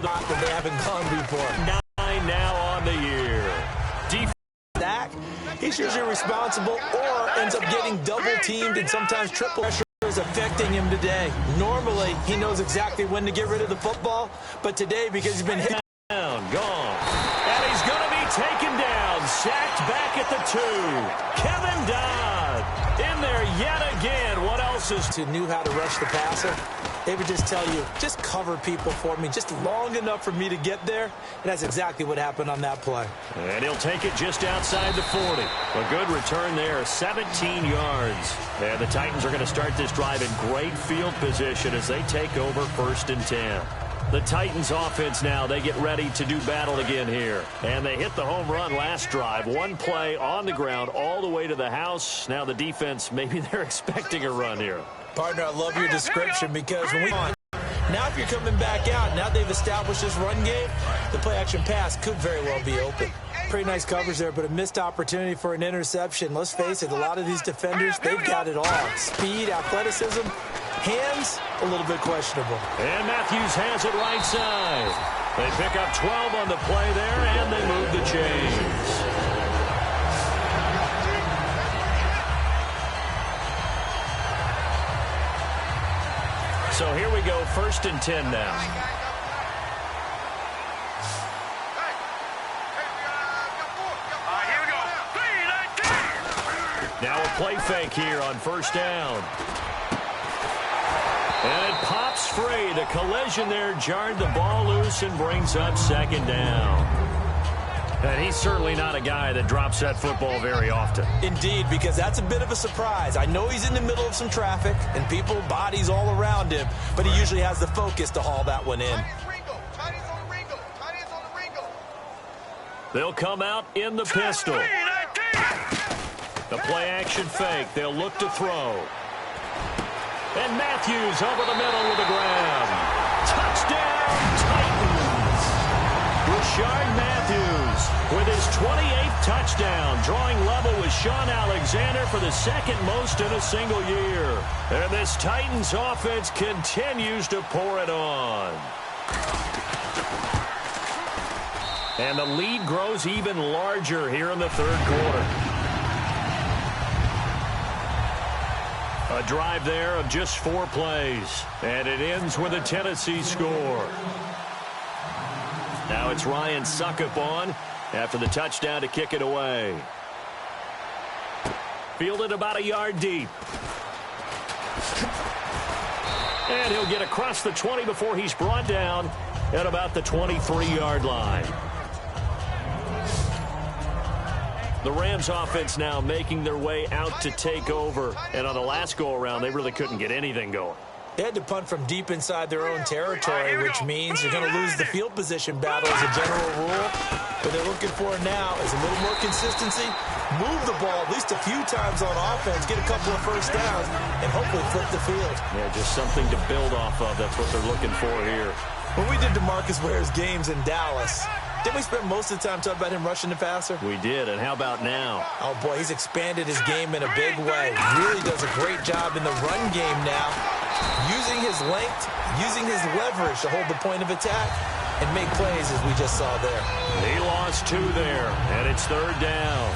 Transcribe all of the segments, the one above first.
the that they haven't gone before. 9 now on the year. He's usually responsible or ends up getting double-teamed and sometimes triple pressure is affecting him today. Normally, he knows exactly when to get rid of the football, but today, because he's been hit down, gone. And he's going to be taken down, sacked back at the 2. Kevin Dodd in there yet again. What else is to knew how to rush the passer? They would just tell you, just cover people for me, just long enough for me to get there. And that's exactly what happened on that play. And he'll take it just outside the 40. A good return there, 17 yards. And the Titans are going to start this drive in great field position as they take over 1st and 10. The Titans offense now, they get ready to do battle again here. And they hit the home run last drive. One play on the ground all the way to the house. Now the defense, maybe they're expecting a run here. Partner, I love your description because when now if you're coming back out, now they've established this run game, the play-action pass could very well be open. Pretty nice coverage there, but a missed opportunity for an interception. Let's face it, a lot of these defenders, they've got it all. Speed, athleticism, hands, a little bit questionable. And Matthews has it right side. They pick up 12 on the play there, and they move the chains. So here we go, 1st and 10 now. Now a play fake here on 1st down. And it pops free. The collision there jarred the ball loose and brings up 2nd down. And he's certainly not a guy that drops that football very often. Indeed, because that's a bit of a surprise. I know he's in the middle of some traffic and people, bodies all around him, but he usually has the focus to haul that one in. They'll come out in the pistol. The play action fake. They'll look to throw. And Matthews over the middle with a grab. Touchdown, Titans. Rashard Matthews with his 28th touchdown, drawing level with Sean Alexander for the 2nd most in a single year. And this Titans offense continues to pour it on. And the lead grows even larger here in the 3rd quarter. A drive there of just 4 plays. And it ends with a Tennessee score. Now it's Ryan Suckup on after the touchdown to kick it away. Fielded about a yard deep. And he'll get across the 20 before he's brought down at about the 23-yard line. The Rams offense now making their way out to take over. And on the last go-around, they really couldn't get anything going. They had to punt from deep inside their own territory, which means you're going to lose the field position battle as a general rule. What they're looking for now is a little more consistency, move the ball at least a few times on offense, get a couple of 1st downs, and hopefully flip the field. Yeah, just something to build off of. That's what they're looking for here. When we did DeMarcus Ware's games in Dallas, didn't we spend most of the time talking about him rushing the passer? We did, and how about now? Oh, boy, he's expanded his game in a big way. Really does a great job in the run game now, using his length, using his leverage to hold the point of attack and make plays as we just saw there. He lost 2 there, and it's 3rd down.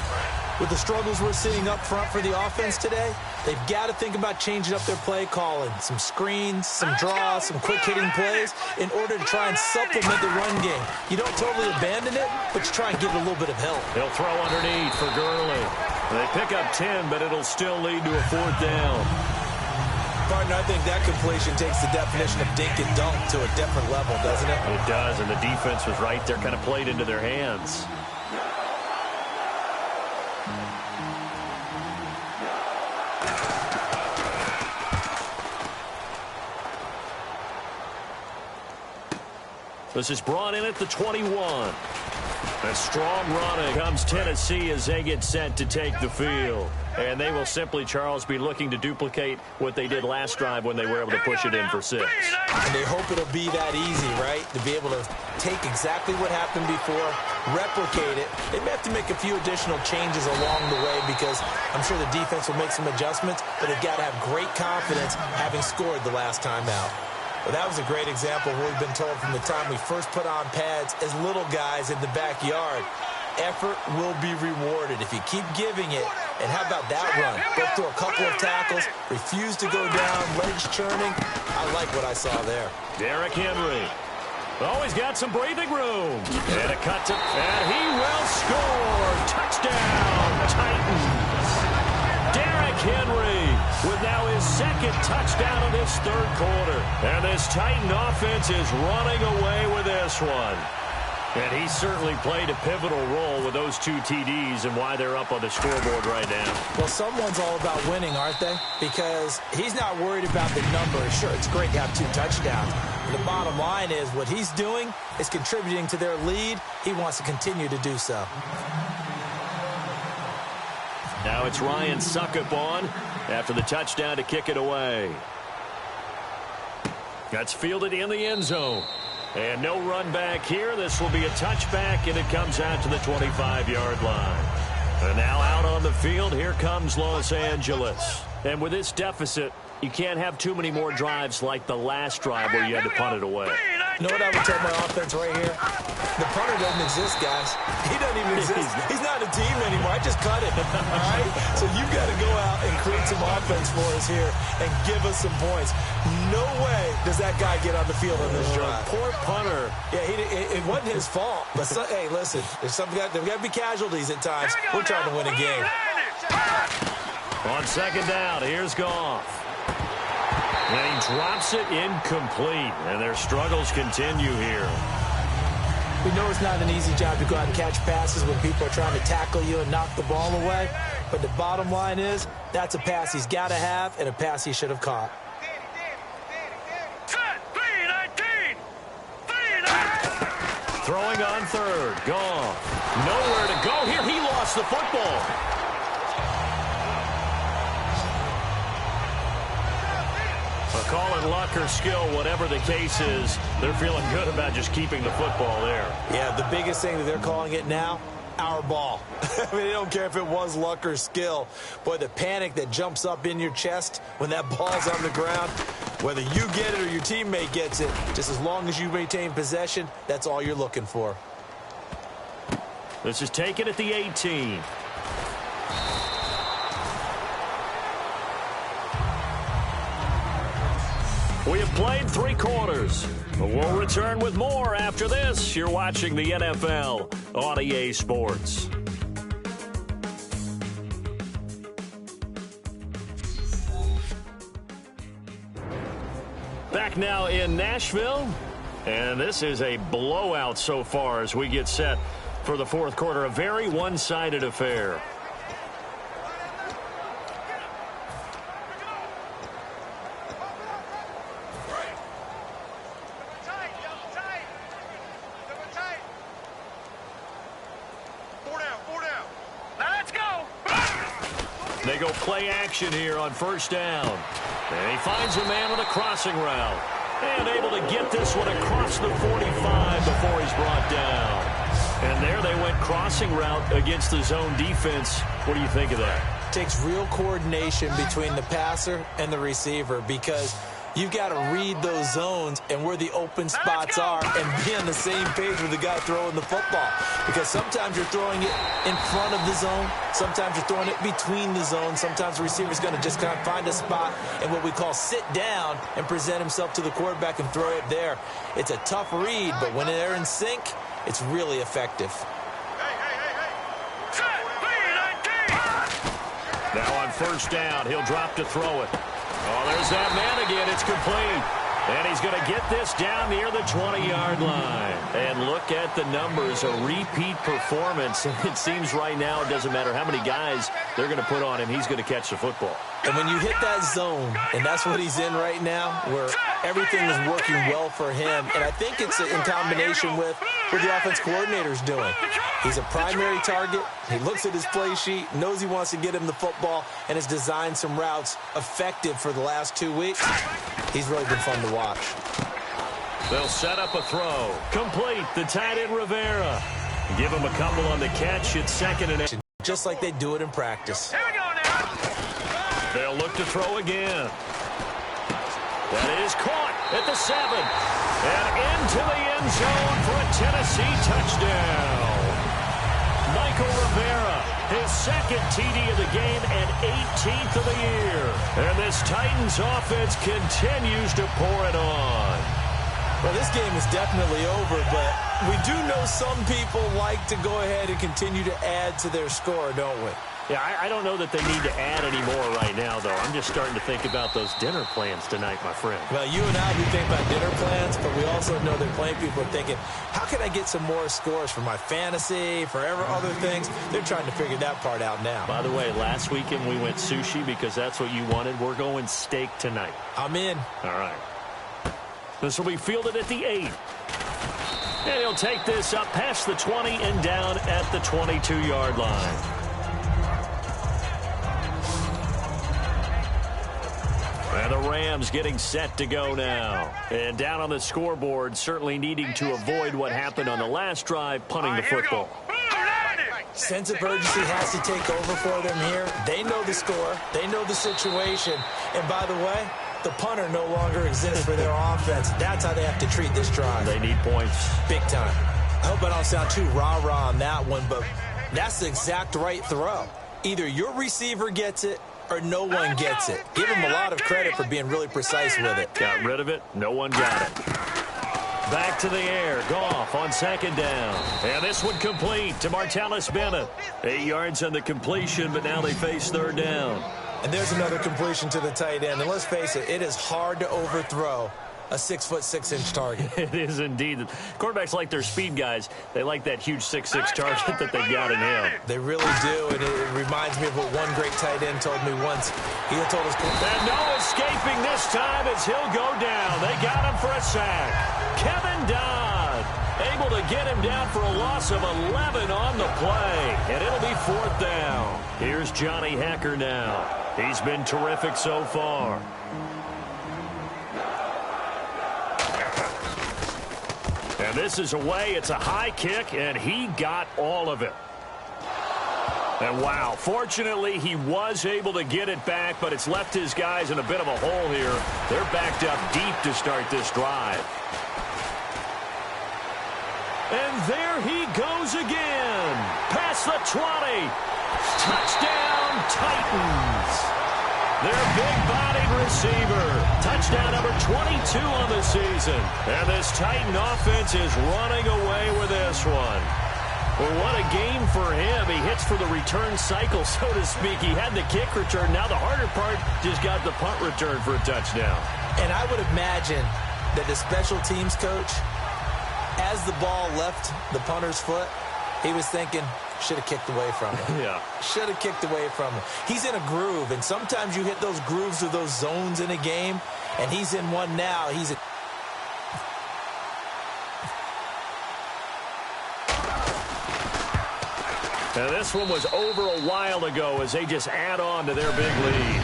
With the struggles we're seeing up front for the offense today, they've got to think about changing up their play calling. Some screens, some draws, some quick-hitting plays in order to try and supplement the run game. You don't totally abandon it, but you try and give it a little bit of help. They'll throw underneath for Gurley. They pick up 10, but it'll still lead to a 4th down. Partner, I think that completion takes the definition of dink and dunk to a different level, doesn't it? It does, and the defense was right there, kind of played into their hands. This is brought in at the 21. A strong running comes Tennessee as they get set to take the field. And they will simply, Charles, be looking to duplicate what they did last drive when they were able to push it in for 6. And they hope it'll be that easy, right? To be able to take exactly what happened before, replicate it. They may have to make a few additional changes along the way because I'm sure the defense will make some adjustments, but they've got to have great confidence having scored the last time out. Well, that was a great example of what we've been told from the time we first put on pads as little guys in the backyard. Effort will be rewarded if you keep giving it. And how about that run? Broke through a couple of tackles, refused to go down, legs churning. I like what I saw there. Derrick Henry. Oh, he's got some breathing room. And a cut to... And he will score. Touchdown, Titans. Derrick Henry with now his second touchdown of this third quarter. And this Titan offense is running away with this one. And he certainly played a pivotal role with those 2 TDs and why they're up on the scoreboard right now. Well, someone's all about winning, aren't they? Because he's not worried about the numbers. Sure, it's great to have 2 touchdowns. The bottom line is what he's doing is contributing to their lead. He wants to continue to do so. Now it's Ryan Suckup on after the touchdown to kick it away. That's fielded in the end zone. And no run back here. This will be a touchback, and it comes out to the 25-yard line. And now out on the field, here comes Los Angeles. And with this deficit, you can't have too many more drives like the last drive where you had to punt it away. You know what I would tell my offense right here? The punter doesn't exist, guys. He doesn't even exist. He's not a team anymore. I just cut it, all right? So you've got to go out and create some offense for us here and give us some points. No way does that guy get on the field on this drive. Poor punter. Yeah, it wasn't his fault. But, hey, listen, there's got to be casualties at times. We're trying to win a game. On second down, here's Goff. And he drops it incomplete, and their struggles continue here. We know it's not an easy job to go out and catch passes when people are trying to tackle you and knock the ball away. But the bottom line is that's a pass he's got to have and a pass he should have caught. Throwing on third. Goff. Nowhere to go here. He lost the football. Call it luck or skill, whatever the case is, they're feeling good about just keeping the football there. Yeah, the biggest thing that they're calling it now, our ball. I mean, they don't care if it was luck or skill. Boy, the panic that jumps up in your chest when that ball's on the ground, whether you get it or your teammate gets it, just as long as you maintain possession, that's all you're looking for. This is taken at the 18. We have played 3 quarters. We'll return with more after this. You're watching the NFL on EA Sports. Back now in Nashville. And this is a blowout so far as we get set for the fourth quarter. A very one-sided affair. They go play action here on first down. And he finds a man on a crossing route. And able to get this one across the 45 before he's brought down. And there they went crossing route against the zone defense. What do you think of that? Takes real coordination between the passer and the receiver because you've got to read those zones and where the open spots are and be on the same page with the guy throwing the football. Because sometimes you're throwing it in front of the zone. Sometimes you're throwing it between the zones. Sometimes the receiver's going to just kind of find a spot and what we call sit down and present himself to the quarterback and throw it there. It's a tough read, but when they're in sync, it's really effective. Now on first down, he'll drop to throw it. Oh, there's that man again. It's complete. And he's going to get this down near the 20-yard line. And look at the numbers, a repeat performance. It seems right now it doesn't matter how many guys they're going to put on him. He's going to catch the football. And when you hit that zone, and that's what he's in right now, where everything is working well for him, and I think it's in combination with what the offense coordinator's doing. He's a primary target. He looks at his play sheet, knows he wants to get him the football, and has designed some routes effective for the last 2 weeks. He's really been fun to watch. They'll set up a throw. Complete. The tight end Rivera. Give him a couple on the catch. It's second and 8. Just like they do it in practice. Here we go now. They'll look to throw again. That is caught. at the 7. And into the end zone for a Tennessee touchdown. Michael Rivera, his second TD of the game and 18th of the year. And this Titans offense continues to pour it on. Well, this game is definitely over, but we do know some people like to go ahead and continue to add to their score, don't we? Yeah, I don't know that they need to add any more right now, though. I'm just starting to think about those dinner plans tonight, my friend. Well, you and I, we think about dinner plans, but we also know that plenty of people are thinking, how can I get some more scores for my fantasy, for other things? They're trying to figure that part out now. By the way, last weekend we went sushi because that's what you wanted. We're going steak tonight. I'm in. All right. This will be fielded at the 8. And he'll take this up past the 20 and down at the 22-yard line. And the Rams getting set to go now. And down on the scoreboard, certainly needing to avoid what happened on the last drive, punting the football. Sense of urgency has to take over for them here. They know the score. They know the situation. And by the way, the punter no longer exists for their offense. That's how they have to treat this drive. They need points. Big time. I hope I don't sound too rah-rah on that one, but that's the exact right throw. Either your receiver gets it or no one gets it. Give him a lot of credit for being really precise with it. Got rid of it. No one got it. Back to the air. Goff on second down. And this one complete to Martellus Bennett. 8 yards on the completion, but now they face third down. And there's another completion to the tight end. And let's face it, it is hard to overthrow a 6'6" target. It is indeed. Quarterbacks like their speed guys. They like that huge 6'6" target that they got in him. They really do, and it reminds me of what one great tight end told me once. He told us, and no escaping this time as he'll go down. They got him for a sack. Kevin Dodd able to get him down for a loss of 11 on the play, and it'll be fourth down. Here's Johnny Hekker now. He's been terrific so far. And this is away. It's a high kick, and he got all of it. And wow, fortunately, he was able to get it back, but it's left his guys in a bit of a hole here. They're backed up deep to start this drive. And there he goes again. Past the 20. Touchdown, Titans. Their big-bodied receiver. Touchdown number 22 on the season. And this Titan offense is running away with this one. Well, what a game for him. He hits for the return cycle, so to speak. He had the kick return. Now the harder part just got the punt return for a touchdown. And I would imagine that the special teams coach, as the ball left the punter's foot, he was thinking, should have kicked away from him. Yeah. Should have kicked away from him. He's in a groove, and sometimes you hit those grooves or those zones in a game, and he's in one now. He's in. Now this one was over a while ago as they just add on to their big lead.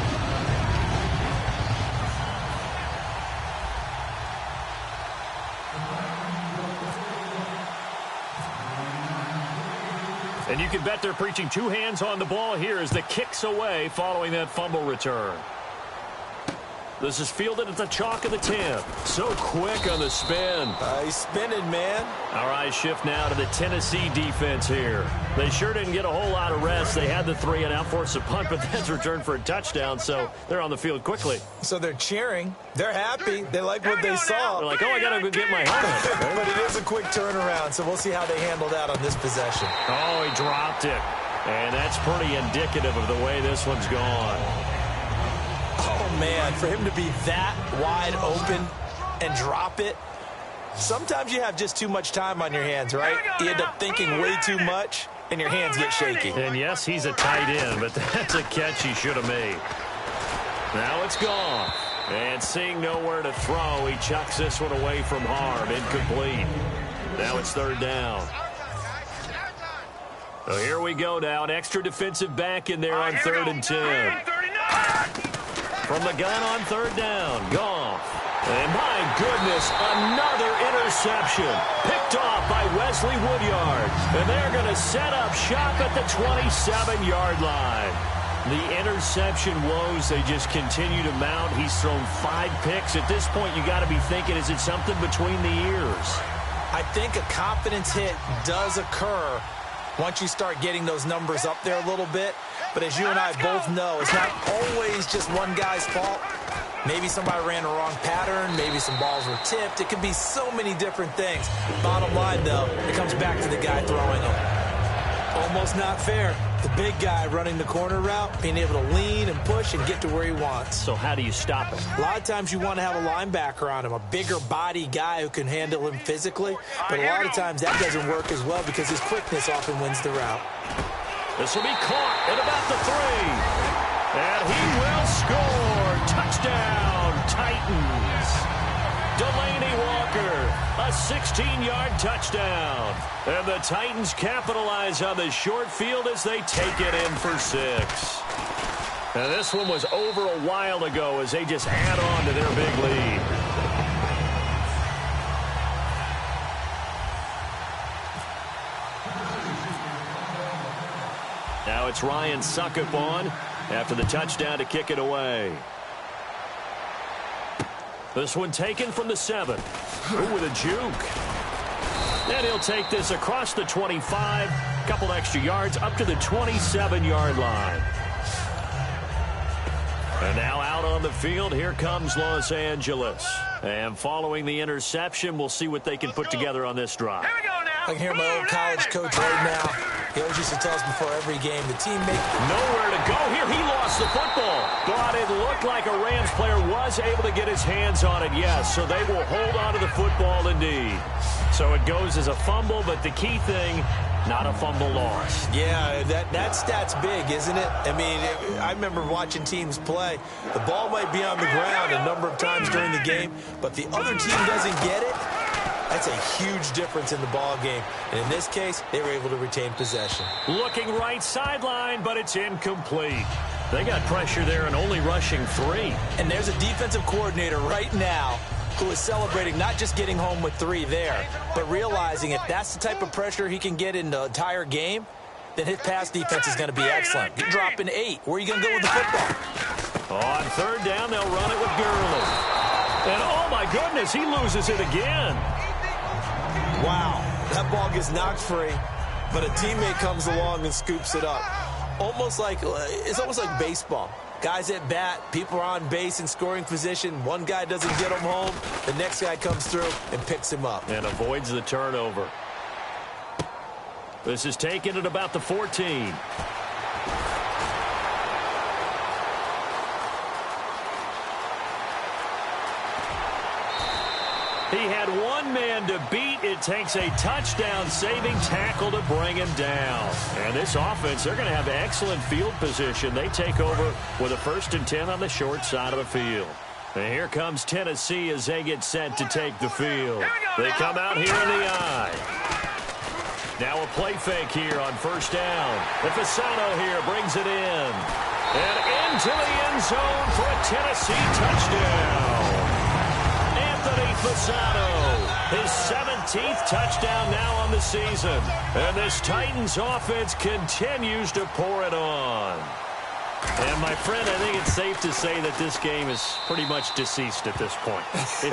And you can bet they're preaching two hands on the ball here as the kick's away following that fumble return. This is fielded at the chalk of the 10. So quick on the spin. He's spinning, man. All right, shift now to the Tennessee defense here. They sure didn't get a whole lot of rest. They had the 3 and out forced a punt, but that's returned for a touchdown, so they're on the field quickly. So they're cheering. They're happy. They like what they saw. They're like, oh, I got to go get my helmet. But it is a quick turnaround, so we'll see how they handle that on this possession. Oh, he dropped it. And that's pretty indicative of the way this one's gone. Oh, man, for him to be that wide open and drop it, sometimes you have just too much time on your hands, right? You end up thinking way too much, and your hands get shaky. And, yes, he's a tight end, but that's a catch he should have made. Now it's gone. And seeing nowhere to throw, he chucks this one away from harm. Incomplete. Now it's third down. So here we go now. An extra defensive back in there on 3rd and 10. From the gun on 3rd down, Goff. And my goodness, another interception. Picked off by Wesley Woodyard. And they're going to set up shop at the 27-yard line. The interception woes, they just continue to mount. He's thrown 5 picks. At this point, you got to be thinking, is it something between the ears? I think a confidence hit does occur once you start getting those numbers up there a little bit. But as you and I both know, it's not always just one guy's fault. Maybe somebody ran the wrong pattern. Maybe some balls were tipped. It could be so many different things. Bottom line, though, it comes back to the guy throwing them. Almost not fair. The big guy running the corner route, being able to lean and push and get to where he wants. So how do you stop him? A lot of times you want to have a linebacker on him, a bigger body guy who can handle him physically. But a lot of times that doesn't work as well because his quickness often wins the route. This will be caught at about the 3. And he will score. Touchdown, Titans. Delaney Walker, a 16-yard touchdown. And the Titans capitalize on the short field as they take it in for 6. And this one was over a while ago as they just add on to their big lead. Now it's Ryan Suckup on after the touchdown to kick it away. This one taken from the 7. Ooh, with a juke. And he'll take this across the 25. Couple extra yards up to the 27-yard line. And now out on the field, here comes Los Angeles. And following the interception, we'll see what they can put together on this drive. I can hear my old college coach right now. He always used to tell us before every game, the teammate. Nowhere to go here. He lost the football. But it looked like a Rams player was able to get his hands on it, yes. So they will hold on to the football indeed. So it goes as a fumble, but the key thing, not a fumble loss. Yeah, that stat's big, isn't it? I mean, I remember watching teams play. The ball might be on the ground a number of times during the game, but the other team doesn't get it. That's a huge difference in the ball game. And in this case, they were able to retain possession. Looking right sideline, but it's incomplete. They got pressure there and only rushing 3. And there's a defensive coordinator right now who is celebrating not just getting home with 3 there, but realizing if that's the type of pressure he can get in the entire game, then his pass defense is going to be excellent. You're dropping 8. Where are you going to go with the football? On 3rd down, they'll run it with Gurley. And oh my goodness, he loses it again. Wow, that ball gets knocked free, but a teammate comes along and scoops it up. It's almost like baseball. Guys at bat, people are on base in scoring position. One guy doesn't get him home. The next guy comes through and picks him up. And avoids the turnover. This is taken at about the 14. He had one man to beat. It takes a touchdown-saving tackle to bring him down. And this offense, they're going to have excellent field position. They take over with a 1st and 10 on the short side of the field. And here comes Tennessee as they get set to take the field. They come out here in the eye. Now a play fake here on 1st down. And Fasano here brings it in. And into the end zone for a Tennessee touchdown. Fasano, his 17th touchdown now on the season. And this Titans offense continues to pour it on. And, my friend, I think it's safe to say that this game is pretty much deceased at this point.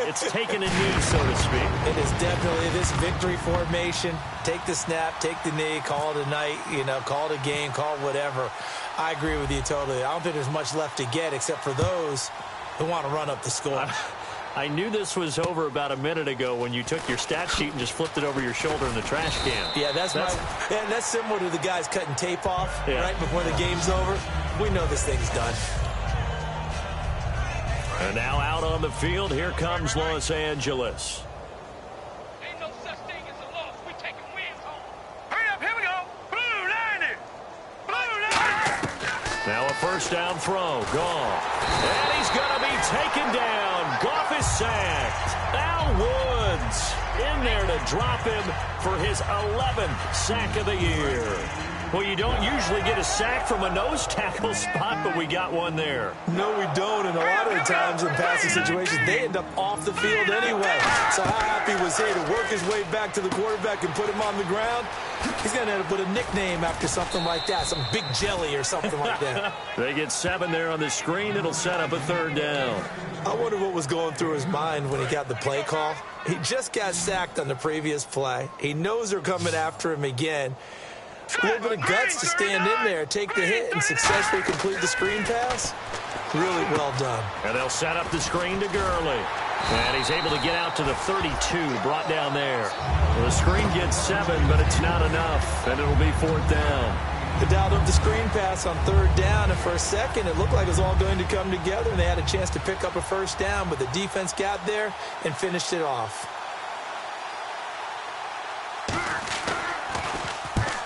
It's taken a knee, so to speak. It is definitely this victory formation. Take the snap, take the knee, call it a night, call it a game, call it whatever. I agree with you totally. I don't think there's much left to get except for those who want to run up the score. I knew this was over about a minute ago when you took your stat sheet and just flipped it over your shoulder in the trash can. Yeah, that's similar to the guys cutting tape off right before the game's over. We know this thing's done. And now out on the field, here comes Los Angeles. Ain't no such thing as a loss. We taking wins home. Hurry up, here we go. Blue line it. Blue line. Now a 1st down throw, Goff. And he's going to be taken down. Goff is sacked. Al Woods in there to drop him for his 11th sack of the year. Well, you don't usually get a sack from a nose tackle spot, but we got one there. No, we don't, and a lot of the times in passing situations, they end up off the field anyway. So how happy was he to work his way back to the quarterback and put him on the ground? He's going to end up with a nickname after something like that, some Big Jelly or something like that. They get 7 there on the screen. It'll set up a 3rd down. I wonder what was going through his mind when he got the play call. He just got sacked on the previous play. He knows they're coming after him again. A little bit of guts to stand in there, take the hit, and successfully complete the screen pass. Really well done. And they'll set up the screen to Gurley. And he's able to get out to the 32, brought down there. Well, the screen gets 7, but it's not enough, and it'll be 4th down. They dialed up the screen pass on 3rd down, and for a second, it looked like it was all going to come together, and they had a chance to pick up a 1st down, but the defense got there and finished it off.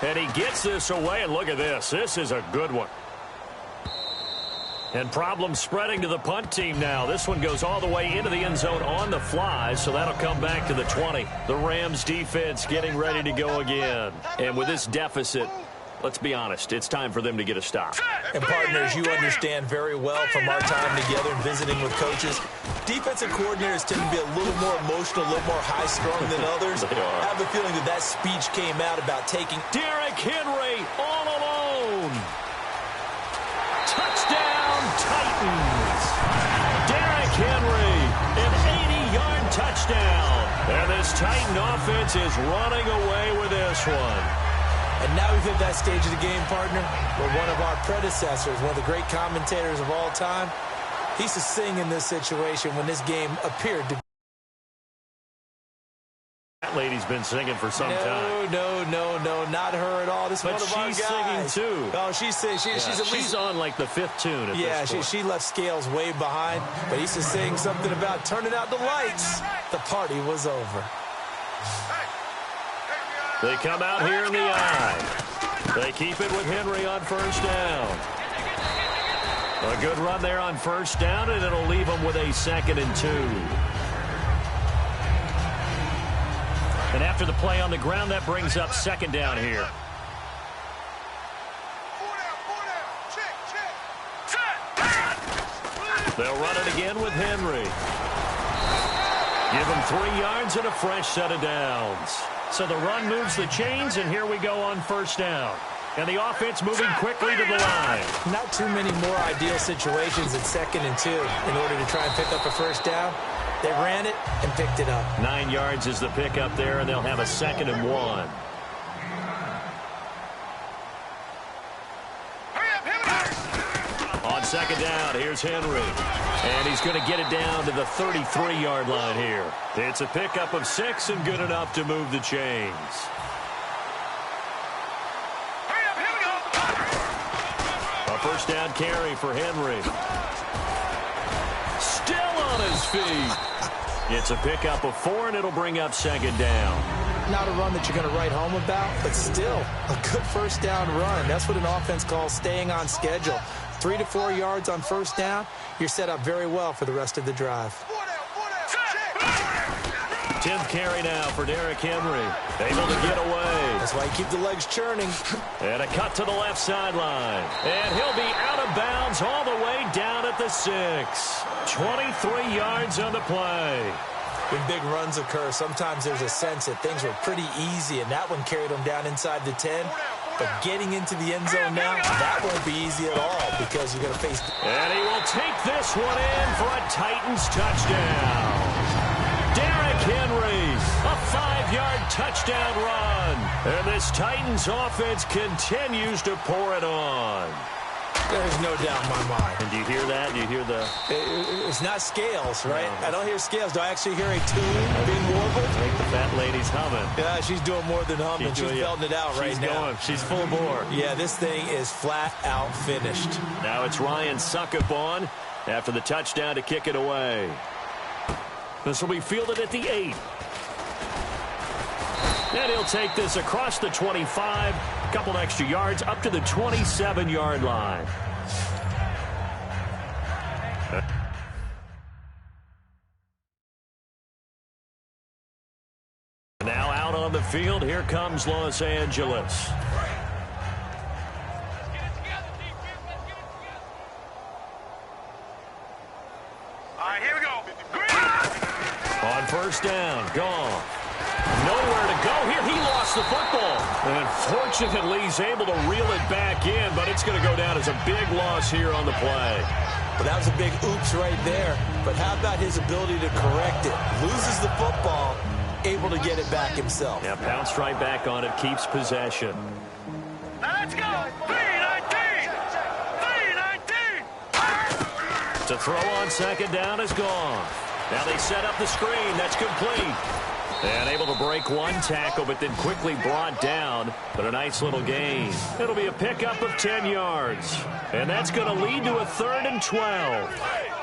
And he gets this away, and look at this. This is a good one. And problems spreading to the punt team now. This one goes all the way into the end zone on the fly, so that'll come back to the 20. The Rams defense getting ready to go again. And with this deficit, let's be honest, it's time for them to get a stop. And partners, you understand very well from our time together and visiting with coaches, defensive coordinators tend to be a little more emotional, a little more high-strung than others. I have a feeling that speech came out about taking Derrick Henry all alone. Touchdown, Titans. Derrick Henry, an 80-yard touchdown. And this Titan offense is running away with this one. And now we've hit that stage of the game, partner, where one of our predecessors, one of the great commentators of all time, he used to sing in this situation when this game appeared to be. That lady's been singing for some time. No, not her at all. This is but one of our guys. She's singing, too. Oh, she's singing. She's on, like, the 5th tune at this point. She left Scales way behind, but he used to sing something about turning out the lights. The party was over. They come out here in the eye. They keep it with Henry on 1st down. A good run there on 1st down, and it'll leave them with a 2nd and 2. And after the play on the ground, that brings up 2nd down here. They'll run it again with Henry. Give him 3 yards and a fresh set of downs. So the run moves the chains, and here we go on 1st down. And the offense moving quickly to the line. Not too many more ideal situations at 2nd and 2 in order to try and pick up a 1st down. They ran it and picked it up. 9 yards is the pickup there, and they'll have a 2nd and 1. On 2nd down, here's Henry. And he's going to get it down to the 33-yard line here. It's a pickup of 6 and good enough to move the chains. A 1st down carry for Henry. Still on his feet. It's a pickup of 4, and it'll bring up 2nd down. Not a run that you're going to write home about, but still a good 1st down run. That's what an offense calls staying on schedule. 3 to 4 yards on 1st down, you're set up very well for the rest of the drive. 10th carry now for Derrick Henry. Able to get away. That's why you keep the legs churning. And a cut to the left sideline. And he'll be out of bounds all the way down at the 6. 23 yards on the play. When big runs occur, sometimes there's a sense that things were pretty easy, and that one carried them down inside the 10. But getting into the end zone now, that won't be easy at all because you're going to face. And he will take this one in for a Titans touchdown. Derrick Henry, a 5-yard touchdown run. And this Titans offense continues to pour it on. There's no doubt in my mind. And do you hear that? Do you hear the... It's not scales, right? No. I don't hear scales. Do I actually hear a tune being warbled? I think the fat lady's humming. Yeah, she's doing more than humming. She's belting it out right now. She's full bore. Yeah, this thing is flat out finished. Now it's Ryan Suckup on after the touchdown to kick it away. This will be fielded at the 8. And he'll take this across the 25, a couple extra yards, up to the 27-yard line. Now out on the field, here comes Los Angeles. down. Gone. Nowhere to go here. He lost the football. And fortunately, he's able to reel it back in, but it's going to go down as a big loss here on the play. Well, that was a big oops right there. But how about his ability to correct it? Loses the football, able to get it back himself. Yeah, pounced right back on it, keeps possession. Let's go. 3-19. 3-19. To throw on second down is gone. Now they set up the screen. That's complete. And able to break one tackle, but then quickly brought down. But a nice little gain. It'll be a pickup of 10 yards. And that's going to lead to a 3rd and 12.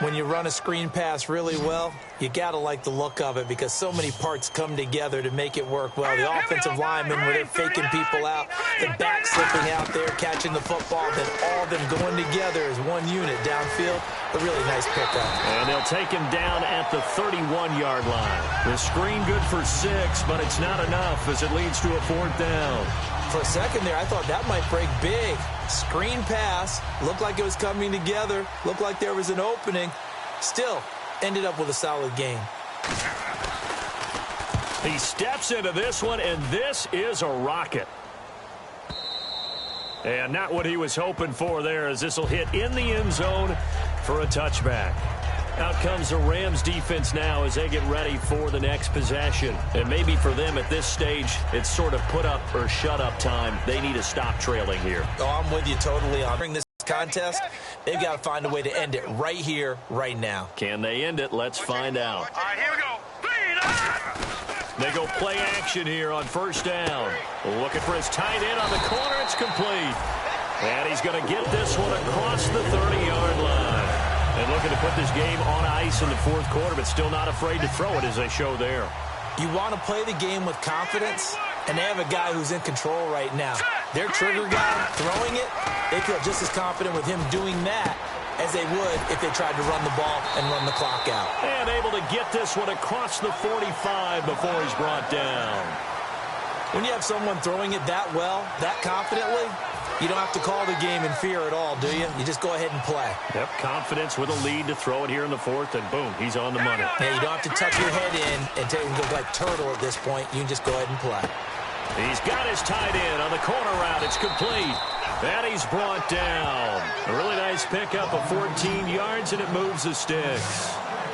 When you run a screen pass really well, you got to like the look of it because so many parts come together to make it work well. The offensive linemen, where they're faking people out, the back slipping out there, catching the football, then all of them going together as one unit downfield. A really nice pickup. And they'll take him down at the 31-yard line. The screen good for 6, but it's not enough as it leads to a 4th down. For a second there, I thought that might break big. Screen pass, looked like it was coming together, looked like there was an opening. Still, ended up with a solid game. He steps into this one, and this is a rocket. And not what he was hoping for there, as this will hit in the end zone for a touchback. Out comes the Rams defense now as they get ready for the next possession. And maybe for them at this stage, it's sort of put up or shut up time. They need to stop trailing here. Oh, I'm with you totally on this contest. They've got to find a way to end it right here, right now. Can they end it? Let's find out. All right, here we go. 3-9. They go play action here on 1st down. Looking for his tight end on the corner. It's complete. And he's going to get this one across the 30-yard line. And looking to put this game on ice in the 4th quarter, but still not afraid to throw it as they show there. You want to play the game with confidence, and they have a guy who's in control right now. Their trigger guy throwing it, they feel just as confident with him doing that as they would if they tried to run the ball and run the clock out. And able to get this one across the 45 before he's brought down. When you have someone throwing it that well, that confidently, you don't have to call the game in fear at all, do you? You just go ahead and play. Yep, confidence with a lead to throw it here in the 4th, and boom, he's on the money. Yeah, you don't have to tuck your head in and take and go like turtle at this point. You can just go ahead and play. He's got his tight end on the corner route. It's complete. And he's brought down. A really nice pickup of 14 yards, and it moves the sticks.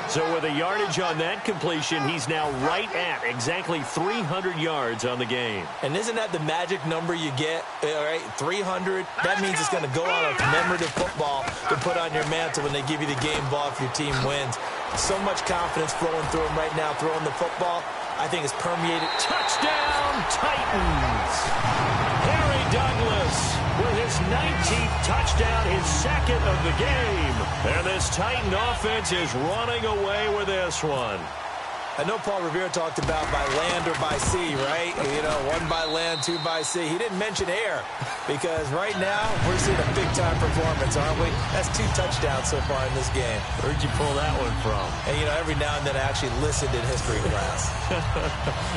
So with a yardage on that completion, he's now right at exactly 300 yards on the game. And isn't that the magic number you get? All right, 300. That means it's going to go out of commemorative football to put on your mantle when they give you the game ball if your team wins. So much confidence flowing through him right now, throwing the football. I think it's permeated. Touchdown, Titans! Harry Douglas with his 19th touchdown, his 2nd of the game. And this Titan offense is running away with this one. I know Paul Revere talked about by land or by sea, right? You know, 1 by land, 2 by sea. He didn't mention air because right now we're seeing a big-time performance, aren't we? That's 2 touchdowns so far in this game. Where'd you pull that one from? And, you know, every now and then I actually listened in history class.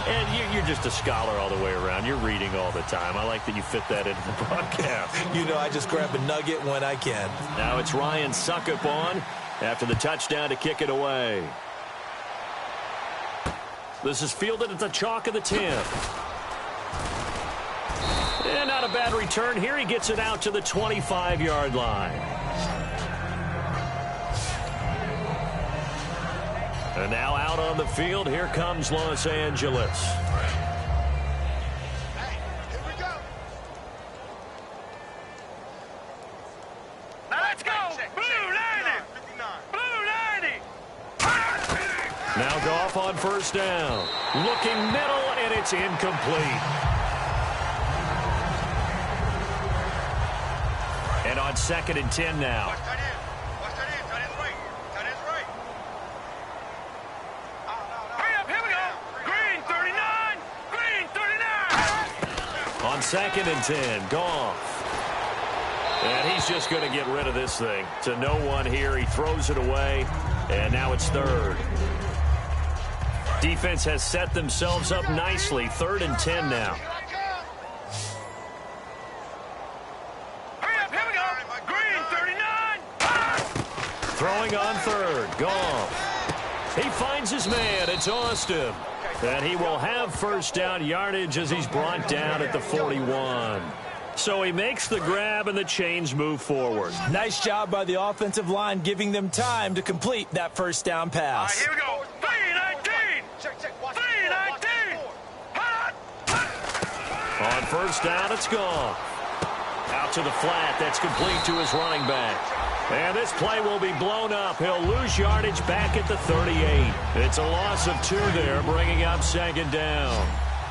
And you're just a scholar all the way around. You're reading all the time. I like that you fit that into the broadcast. You know, I just grab a nugget when I can. Now it's Ryan Suckup on after the touchdown to kick it away. This is fielded at the chalk of the 10. And not a bad return here. He gets it out to the 25-yard line. And now out on the field, here comes Los Angeles. Hey, here we go. Now let's go. Blue 90. Blue 90. Now Goff on 1st down. Looking middle, and it's incomplete. And on 2nd and 10 now. Watch that in. Watch that in. Tight end's right. Tight end's right. Hurry up. Here we go. Green 39. Green 39. On 2nd and 10, Goff. And he's just going to get rid of this thing. To no one here. He throws it away, and now it's 3rd. Defense has set themselves up nicely. 3rd and 10 now. Hurry up. Here we go. Green 39. Throwing on 3rd. Goff. He finds his man. It's Austin. And he will have first down yardage as he's brought down at the 41. So he makes the grab and the chains move forward. Nice job by the offensive line giving them time to complete that first down pass. Here we go. 319. 319. On first down, it's gone. Out to the flat. That's complete to his running back. And this play will be blown up. He'll lose yardage back at the 38. It's a loss of 2 there, bringing up second down.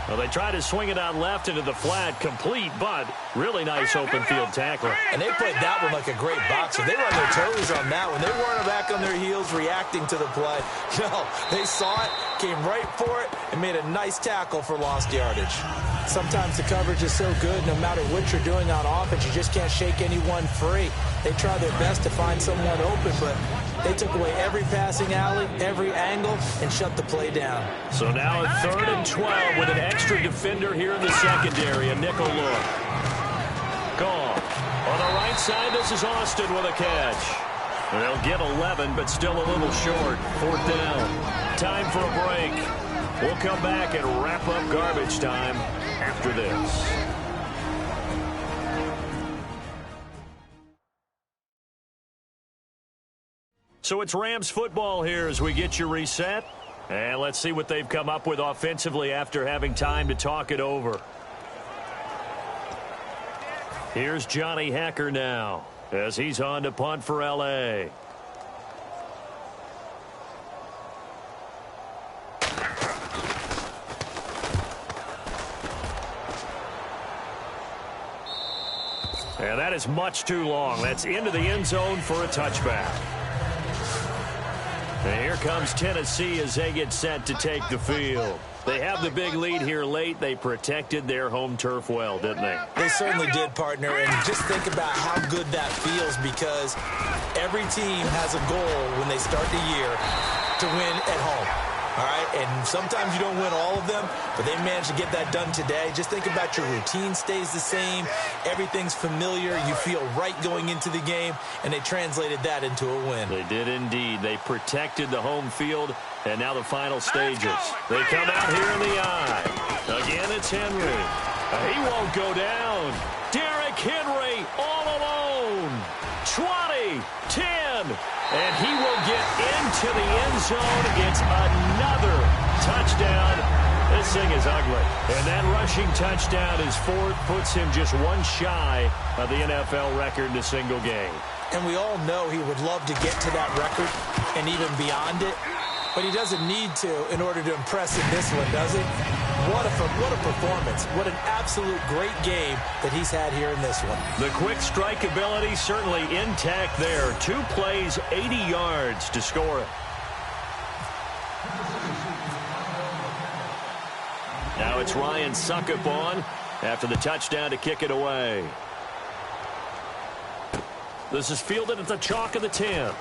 Well, they try to swing it out left into the flat, complete, but really nice open field tackle. And they played that one like a great boxer. They were on their toes on that one. They weren't back on their heels reacting to the play. No, they saw it, came right for it, and made a nice tackle for lost yardage. Sometimes the coverage is so good, no matter what you're doing on offense, you just can't shake anyone free. They try their best to find someone open, but they took away every passing alley, every angle, and shut the play down. So now a 3rd and 12 with an extra defender here in the secondary, a nickel look. Gone. On the right side, this is Austin with a catch. They'll get 11, but still a little short. 4th down. Time for a break. We'll come back and wrap up garbage time after this. So it's Rams football here as we get you reset. And let's see what they've come up with offensively after having time to talk it over. Here's Johnny Hacker now as he's on to punt for L.A. And that is much too long. That's into the end zone for a touchback. And here comes Tennessee as they get set to take the field. They have the big lead here late. They protected their home turf well, didn't they? They certainly did, partner. And just think about how good that feels, because every team has a goal when they start the year to win at home. All right, and sometimes you don't win all of them, but they managed to get that done today. Just think about your routine stays the same. Everything's familiar. You feel right going into the game, and they translated that into a win. They did indeed. They protected the home field, and now the final stages. They come out here in the eye. Again, it's Henry. He won't go down. Derrick Henry all alone. 20, 10. And he will get into the end zone. It's another touchdown. This thing is ugly. And that rushing touchdown is 4th, puts him just 1 shy of the NFL record in a single game. And we all know he would love to get to that record and even beyond it. But he doesn't need to in order to impress in this one, does he? What a performance. What an absolute great game that he's had here in this one. The quick strike ability certainly intact there. 2 plays, 80 yards to score it. Now it's Ryan Suckup on after the touchdown to kick it away. This is fielded at the chalk of the 10.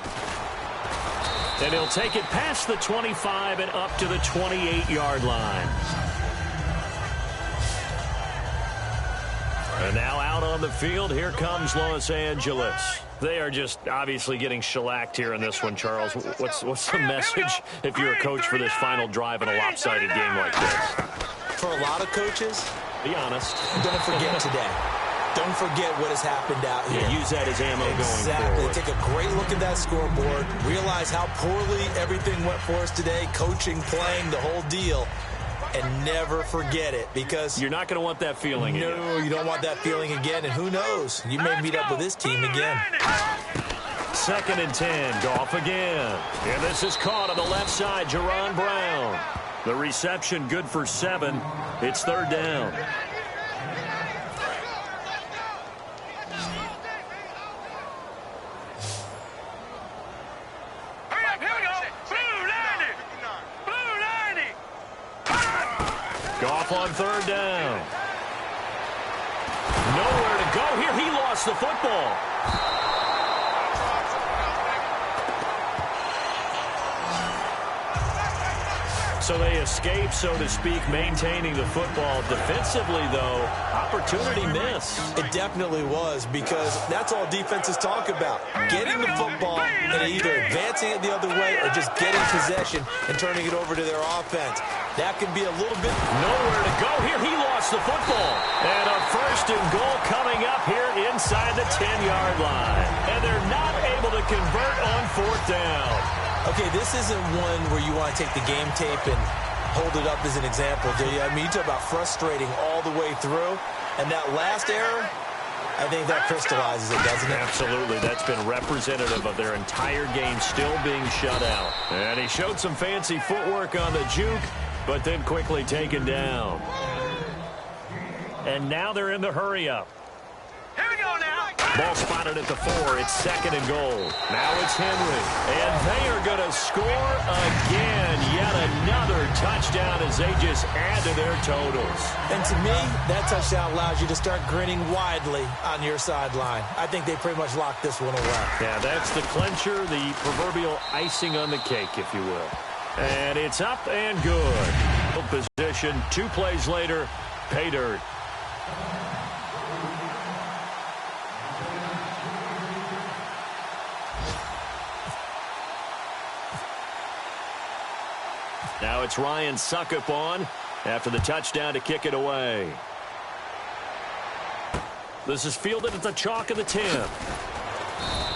And he'll take it past the 25 and up to the 28-yard line. And now out on the field, here comes Los Angeles. They are just obviously getting shellacked here in this one, Charles. What's the message if you're a coach for this final drive in a lopsided game like this? For a lot of coaches, be honest. Don't forget today. Don't forget what has happened out here. Yeah, use that as ammo going forward. Take a great look at that scoreboard. Realize how poorly everything went for us today. Coaching, playing, the whole deal. And never forget it, because you're not going to want that feeling again. No, you don't want that feeling again. And who knows? You may meet up with this team again. 2nd and 10. Goff again. And this is caught on the left side. Jerron Brown. The reception good for 7. It's 3rd down. Goff on 3rd down. Nowhere to go here. He lost the football. So they escape, so to speak, maintaining the football. Defensively, though, opportunity miss. It definitely was, because that's all defenses talk about. Getting the football and either advancing it the other way or just getting possession and turning it over to their offense. That can be a little bit... Nowhere to go here. He lost the football. And a first and goal coming up here inside the 10-yard line. And they're not able to convert on fourth down. Okay, this isn't one where you want to take the game tape and hold it up as an example, do you? I mean, you talk about frustrating all the way through, and that last error, I think that crystallizes it, doesn't it? Absolutely. That's been representative of their entire game still being shut out. And he showed some fancy footwork on the juke, but then quickly taken down. And now they're in the hurry-up. Here we go now. Ball spotted at the 4. It's second and goal. Now it's Henry. And they are going to score again. Yet another touchdown as they just add to their totals. And to me, that touchdown allows you to start grinning widely on your sideline. I think they pretty much locked this one away. Yeah, that's the clincher, the proverbial icing on the cake, if you will. And it's up and good. Position, 2 plays later, pay dirt. Now it's Ryan Suckup on after the touchdown to kick it away. This is fielded at the chalk of the 10.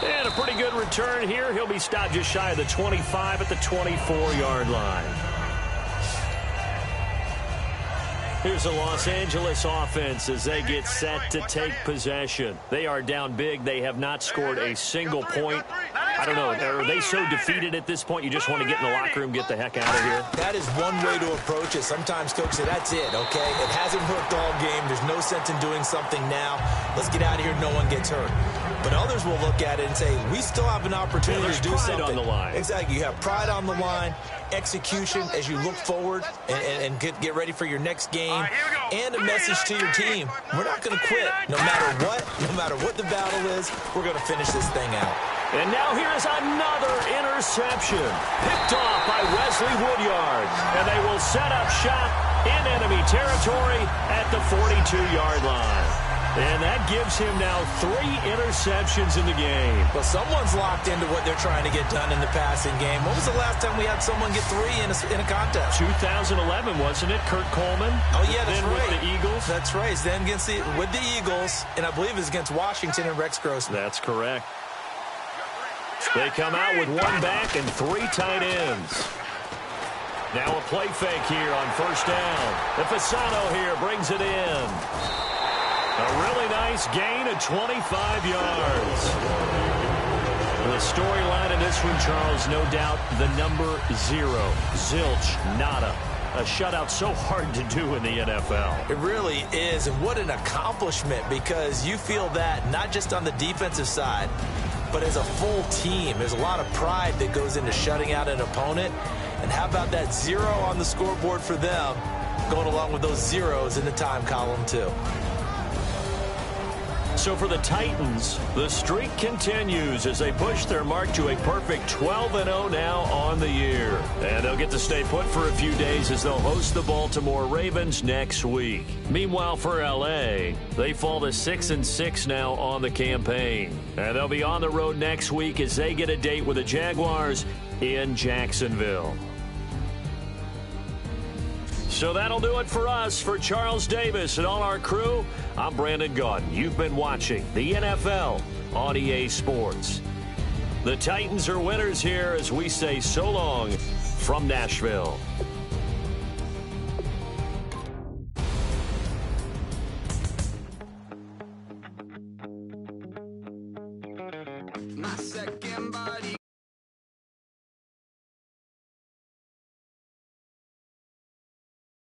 And a pretty good return here. He'll be stopped just shy of the 25 at the 24-yard line. Here's the Los Angeles offense as they get set to take possession. They are down big. They have not scored a single point. I don't know. Are they so defeated at this point you just want to get in the locker room, get the heck out of here? That is one way to approach it. Sometimes coaches say, that's it, okay? It hasn't worked all game. There's no sense in doing something now. Let's get out of here. No one gets hurt. But others will look at it and say, we still have an opportunity to do something. Pride on the line. Exactly. You have pride on the line, execution as you look forward and get ready for your next game, and a message to your team. We're not going to quit. No matter what the battle is, we're going to finish this thing out. And now here's another interception. Picked off by Wesley Woodyard. And they will set up shop in enemy territory at the 42-yard line. And that gives him now 3 interceptions in the game. Well, someone's locked into what they're trying to get done in the passing game. When was the last time we had someone get 3 in a contest? 2011, wasn't it? Kurt Coleman? Oh, yeah, that's then right. With the Eagles? That's right. Then with the Eagles, and I believe it's against Washington and Rex Grossman. That's correct. They come out with 1 back and 3 tight ends. Now a play fake here on first down. And Fasano here brings it in. A really nice gain of 25 yards. The storyline in this one, Charles, no doubt the number 0. Zilch, nada. A shutout so hard to do in the NFL. It really is, and what an accomplishment, because you feel that not just on the defensive side, but as a full team. There's a lot of pride that goes into shutting out an opponent. And how about that 0 on the scoreboard for them, going along with those zeros in the time column, too. So for the Titans, the streak continues as they push their mark to a perfect 12-0 now on the year. And they'll get to stay put for a few days as they'll host the Baltimore Ravens next week. Meanwhile, for L.A., they fall to 6-6 now on the campaign. And they'll be on the road next week as they get a date with the Jaguars in Jacksonville. So that'll do it for us. For Charles Davis and all our crew, I'm Brandon Gaudin. You've been watching the NFL on EA Sports. The Titans are winners here as we say so long from Nashville.